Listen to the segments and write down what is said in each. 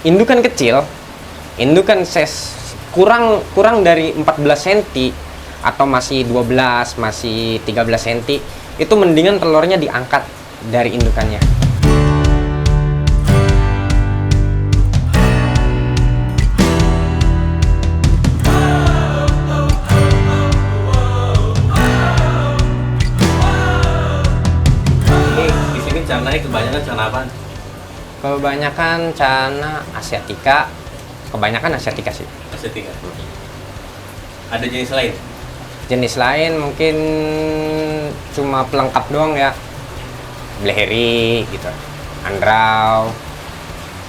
indukan kecil, indukan ses kurang dari 14 cm atau masih 12, masih 13 cm, itu mendingan telurnya diangkat dari indukannya. Di sini cananya kebanyakan cana apa? Kebanyakan cana asiatica, kebanyakan asiatica sih. Asiatica. Ada jenis lain? Jenis lain mungkin cuma pelengkap doang ya, bleheri gitu, andrau,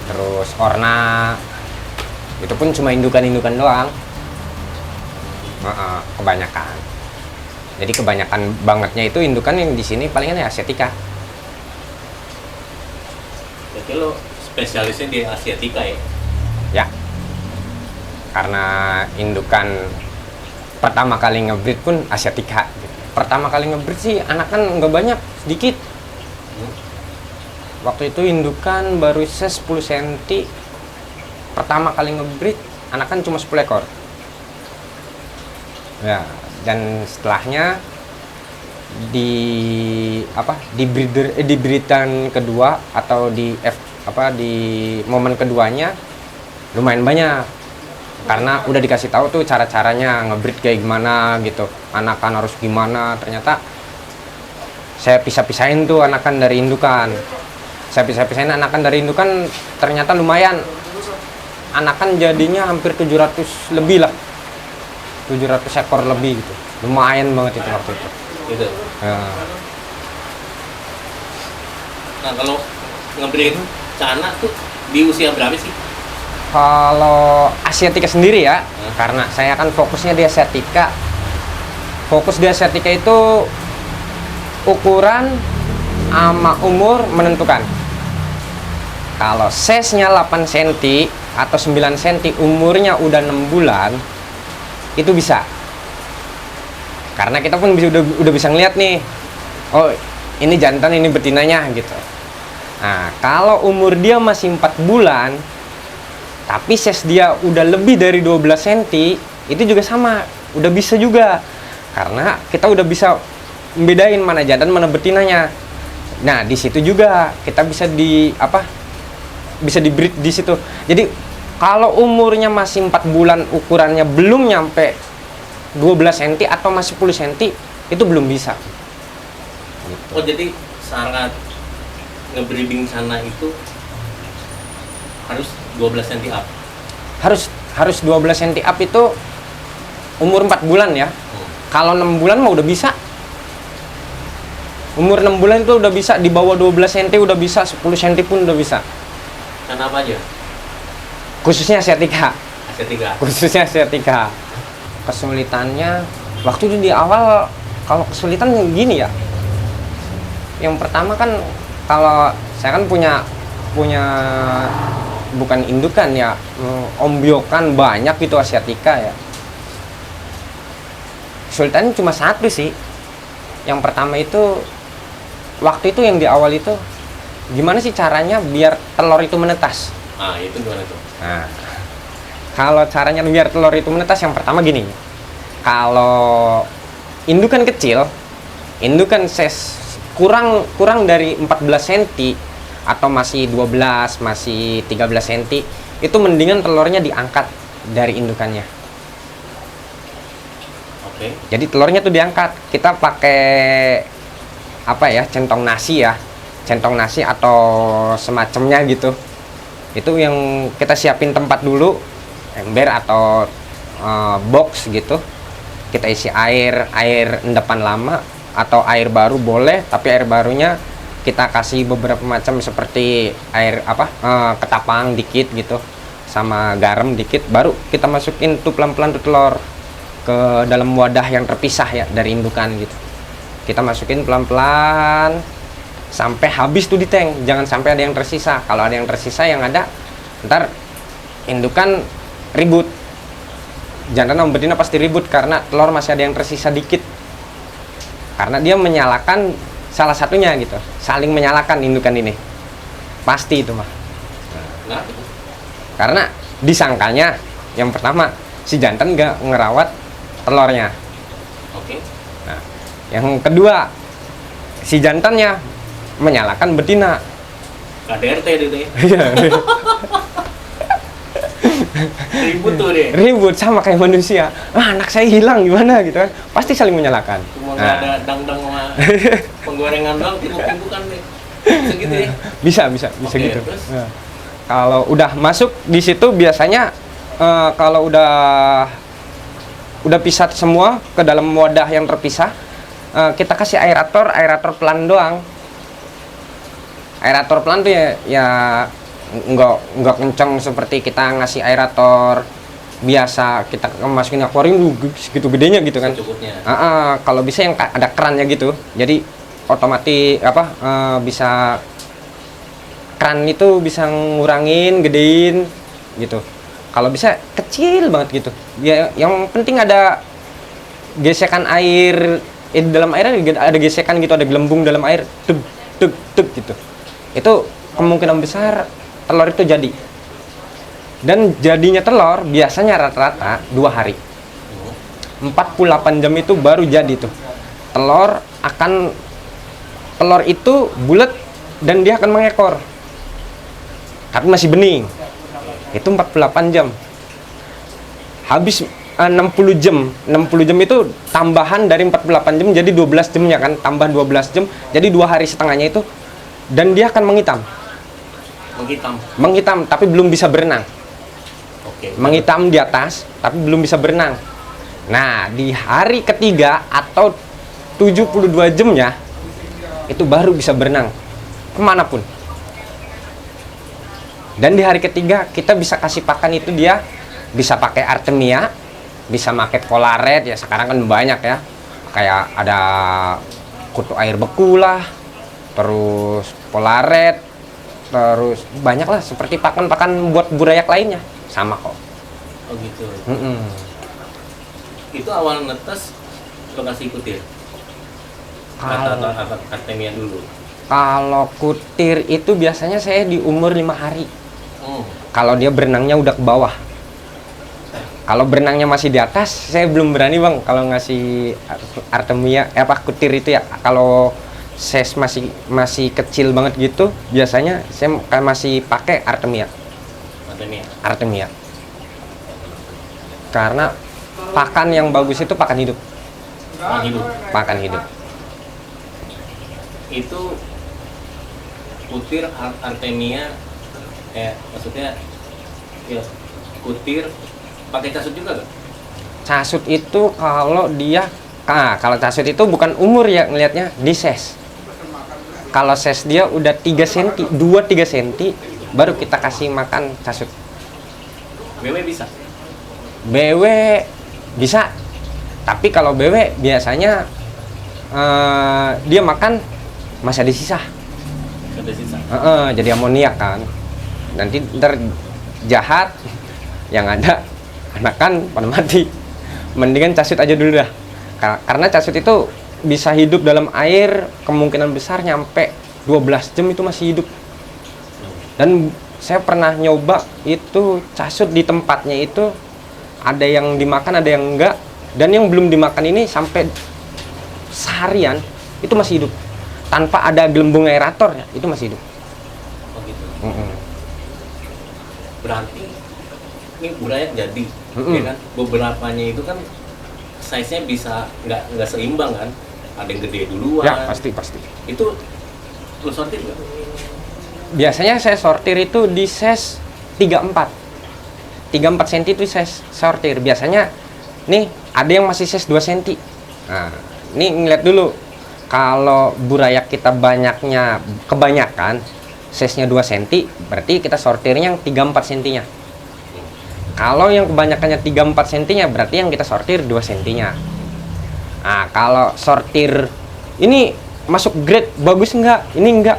terus orna, itu pun cuma indukan-indukan doang. Kebanyakan. Jadi kebanyakan bangetnya itu indukan yang di sini palingan ya asiatica. Berarti lo spesialisnya di Asiatica ya? Ya, karena indukan pertama kali ngebreed pun asiatica gitu. Pertama kali ngebreed sih anak kan nggak banyak, sedikit. Waktu itu indukan baru 10 cm. Pertama kali ngebreed anak kan cuma 10 ekor ya, dan setelahnya di breedan kedua atau di momen keduanya lumayan banyak, karena udah dikasih tahu tuh cara-caranya ngebreed kayak gimana gitu, anakan harus gimana. Ternyata saya pisah-pisahin tuh anakan dari indukan, ternyata lumayan, anakan jadinya hampir 700 lebih lah, 700 ekor lebih gitu, lumayan banget itu waktu itu. Gitu. Ya. Nah kalau ngebreed cana tuh di usia berapa sih? Kalau asiatica sendiri ya, karena saya kan fokusnya di asiatica. Fokus di asiatica itu ukuran sama umur menentukan. Kalau size-nya 8 cm atau 9 cm, umurnya udah 6 bulan, itu bisa. Karena kita pun udah bisa ngeliat nih, oh ini jantan, ini betinanya gitu. Nah, kalau umur dia masih 4 bulan, tapi size dia udah lebih dari 12 cm, itu juga sama, udah bisa juga. Karena kita udah bisa membedain mana jantan, mana betinanya. Nah, di situ juga kita bisa bisa di breed di situ. Jadi kalau umurnya masih 4 bulan, ukurannya belum nyampe 12 cm atau masih 10 cm, itu belum bisa. Gitu. Oh jadi syarat ngebreeding cana itu harus 12 cm up? Harus 12 cm up itu umur 4 bulan ya. Kalau 6 bulan mah udah bisa. Umur 6 bulan itu udah bisa, di bawah 12 cm udah bisa, 10 cm pun udah bisa. Cana apa aja? Khususnya asiatica. Asiatica. Kesulitannya waktu itu di awal, kalau kesulitan gini ya. Yang pertama kan, kalau saya kan punya bukan indukan ya, ombyokan banyak gitu asiatica ya. Kesulitannya cuma satu sih. Yang pertama itu, waktu itu yang di awal itu, gimana sih caranya biar telur itu menetas? Ah itu gimana tuh? Nah, kalau caranya biar telur itu menetas, yang pertama gini. Kalau indukan kecil, indukan size kurang dari 14 cm atau masih 12, masih 13 cm, itu mendingan telurnya diangkat dari indukannya. Oke. Jadi telurnya tuh diangkat. Kita pakai centong nasi ya. Centong nasi atau semacamnya gitu. Itu yang kita siapin tempat dulu, ember atau box gitu. Kita isi air endapan lama atau air baru boleh, tapi air barunya kita kasih beberapa macam seperti air ketapang dikit gitu, sama garam dikit, baru kita masukin tuh pelan-pelan tuh telur ke dalam wadah yang terpisah ya dari indukan gitu. Kita masukin pelan-pelan sampai habis tuh di tank, jangan sampai ada yang tersisa. Kalau ada yang tersisa, yang ada ntar indukan ribut, jantan sama betina pasti ribut karena telur masih ada yang tersisa dikit, karena dia menyalakan salah satunya gitu, saling menyalakan indukan ini, pasti itu mah. Nah, Karena disangkanya yang pertama si jantan nggak ngerawat telurnya. Oke. Nah, yang kedua si jantannya menyalahkan betina. KDRT gitu ya. Iya. Ribut tuh deh. Ribut sama kayak manusia. Anak saya hilang gimana gitu kan. Pasti saling menyalahkan. Cuma nggak ada dang-dang sama penggorengan doang, timbuk-timbukan deh. Segitu ya. Bisa Oke, gitu. terus? Nah, kalau udah masuk di situ biasanya kalau udah pisah semua ke dalam wadah yang terpisah, kita kasih aerator pelan doang. Aerator pelan tuh ya nggak kenceng seperti kita ngasih aerator biasa kita masukin akuarium segitu gedenya gitu kan. Secukupnya. Kalau bisa yang ada kerannya gitu, jadi otomatis bisa keran itu bisa ngurangin, gedein gitu. Kalau bisa kecil banget gitu. Ya, yang penting ada gesekan air di dalam air, ada gesekan gitu, ada gelembung dalam air, tug tug tug gitu. Itu kemungkinan besar telur itu jadi. Dan jadinya telur biasanya rata-rata 2 hari. 48 jam itu baru jadi tuh. Telur itu bulat dan dia akan mengekor. Tapi masih bening. Itu 48 jam. Habis 60 jam. 60 jam itu tambahan dari 48 jam jadi 12 jamnya kan, tambah 12 jam. Jadi 2 hari setengahnya itu dan dia akan menghitam. Menghitam tapi belum bisa berenang. Oke. Menghitam di atas tapi belum bisa berenang. Nah, di hari ketiga atau 72 jamnya itu baru bisa berenang kemanapun. Dan di hari ketiga kita bisa kasih pakan itu dia bisa pakai Artemia, bisa pakai Polaret ya, sekarang kan banyak ya. Kayak ada kutu air beku lah, terus Polaret, terus banyak lah seperti pakan-pakan buat burayak lainnya sama kok. Oh gitu. Itu awal netes lokasi kutir. Atau Artemia dulu. Kalau kutir itu biasanya saya di umur 5 hari. Kalau dia berenangnya udah ke bawah. Kalau berenangnya masih di atas, saya belum berani bang. Kalau ngasih Artemia, kutir itu ya. Kalau ses masih kecil banget gitu, biasanya saya masih pakai Artemia. Karena pakan yang bagus itu pakan hidup. Pakan hidup. Itu kutir Artemia, maksudnya ya kutir pakai casut juga gak? Casut itu kalau casut itu bukan umur ya ngelihatnya, di ses. Kalau ses dia udah 3 cm, 2-3 cm, baru kita kasih makan casut. BW bisa? BW bisa, tapi kalau BW biasanya dia makan masih ada sisa. Jadi amoniak kan, nanti ntar jahat, yang ada anakan pada mati. Mendingan casut aja dulu dah, karena casut itu bisa hidup dalam air kemungkinan besar nyampe 12 jam itu masih hidup. Dan saya pernah nyoba itu casut di tempatnya itu ada yang dimakan ada yang enggak, dan yang belum dimakan ini sampai seharian itu masih hidup tanpa ada gelembung aerator ya, itu masih hidup. Oh gitu. Berarti ini burayak jadi, ya kan? Beberapanya itu kan size-nya bisa nggak seimbang kan? Ada yang gede duluan. Ya pasti. Itu lu sortir nggak? Biasanya saya sortir itu di size 34 cm itu saya sortir. Biasanya nih ada yang masih size 2 cm. Nah, ini ngeliat dulu. Kalau burayak kita kebanyakan size-nya 2 cm, berarti kita sortirnya yang 34 cm-nya. Kalau yang kebanyakannya 34 cm-nya, berarti yang kita sortir 2 cm-nya. Nah, kalau sortir ini masuk grade bagus enggak? Ini enggak.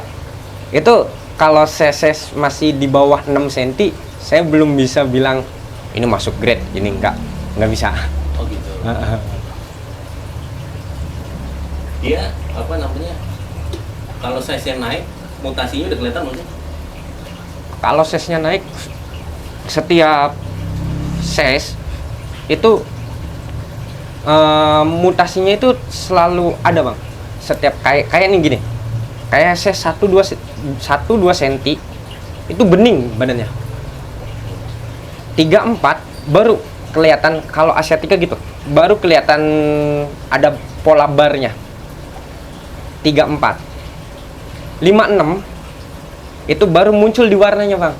Itu kalau ses masih di bawah 6 cm, saya belum bisa bilang ini masuk grade, ini enggak bisa. Oh gitu. Dia apa namanya? Kalau size-nya naik, mutasinya udah kelihatan belum sih? Kalau size-nya naik, setiap ses itu mutasinya itu selalu ada bang. Setiap kayak nih gini, kayak ses 1-2 cm itu bening badannya. 3-4 baru kelihatan, kalau asiatica gitu baru kelihatan ada pola barnya. 3-4 5-6 itu baru muncul di warnanya bang.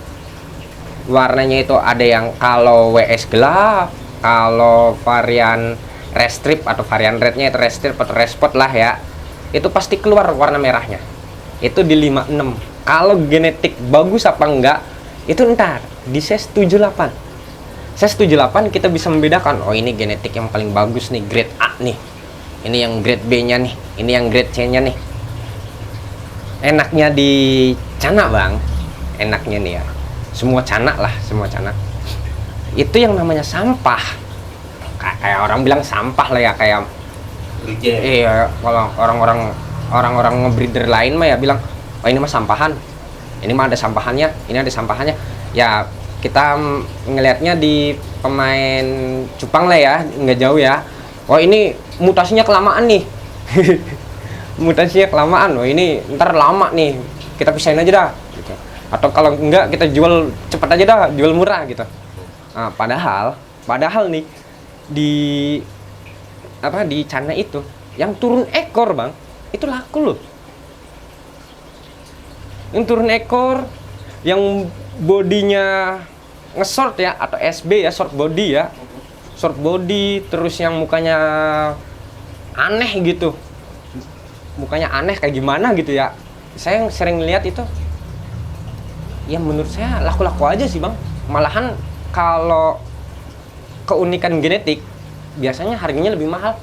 Warnanya itu ada yang kalau WS gelap, kalau varian restrip atau varian rednya itu restrip atau respot lah ya, itu pasti keluar warna merahnya. Itu di 5-6. Kalau genetik bagus apa enggak itu ntar di ses 78. Ses 78 kita bisa membedakan, oh ini genetik yang paling bagus nih, grade A nih, ini yang grade B nya nih, ini yang grade C nya nih. Enaknya di canak bang, enaknya nih ya, semua canak lah, semua canak itu yang namanya sampah. Kayak orang bilang sampah lah ya, kayak iya, kalau orang-orang ngebreeder lain mah ya bilang, oh ini mah sampahan, ini mah ada sampahannya, ini ada sampahannya. Ya kita ngelihatnya di pemain cupang lah ya, nggak jauh ya, oh ini mutasinya kelamaan nih. Mutasinya kelamaan, oh ini ntar lama nih, kita pisahin aja dah gitu. Atau kalau enggak kita jual cepat aja dah, jual murah gitu. Nah, padahal nih di Cana itu yang turun ekor bang, itu laku loh. Yang turun ekor, yang bodinya nge-short ya, atau SB ya, short body, terus yang mukanya aneh gitu, mukanya aneh kayak gimana gitu ya. Saya sering lihat itu, ya menurut saya laku-laku aja sih bang. Malahan kalau keunikan genetik biasanya harganya lebih mahal.